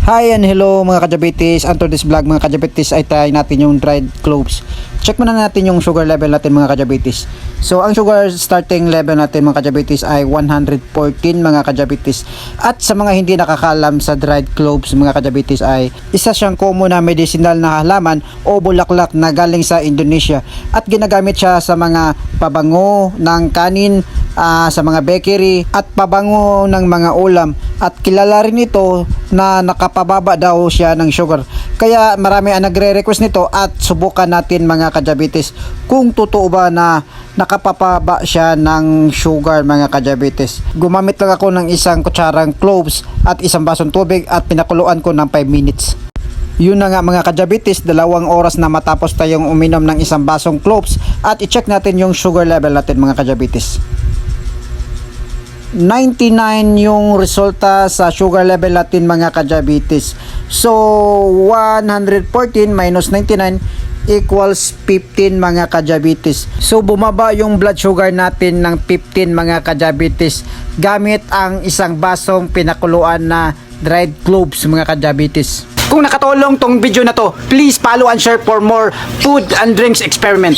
Hi and hello mga kadiabetes. And to this vlog mga kadiabetes ay try natin yung dried cloves. Check muna natin yung sugar level natin mga kadiabetes. So ang sugar starting level natin mga kadiabetes ay 114 mga kadiabetes. At sa mga hindi nakakalam sa dried cloves mga kadiabetes ay isa siyang common na medicinal na halaman o bulaklak na galing sa Indonesia. At ginagamit siya sa mga pabango ng kanin, sa mga bakery at pabango ng mga ulam, at kilala rin ito na nakapababa daw siya ng sugar. Kaya marami ang nagre-request nito at subukan natin mga kadiabetes kung totoo ba na nakapababa siya ng sugar mga kadiabetes. Gumamit lang ako ng isang kutsarang cloves at isang basong tubig at pinakuluan ko ng 5 minutes. Yun na nga mga kadiabetes, 2 oras na matapos tayong uminom ng isang basong cloves at i-check natin yung sugar level natin mga kadiabetes. 99 yung resulta sa sugar level natin mga kadiabetes. So 114 minus 99 equals 15 mga kadiabetes. So bumaba yung blood sugar natin ng 15 mga kadiabetes gamit ang isang basong pinakuluan na dried cloves mga kadiabetes. Kung nakatulong tong video na to, please follow and share for more food and drinks experiment.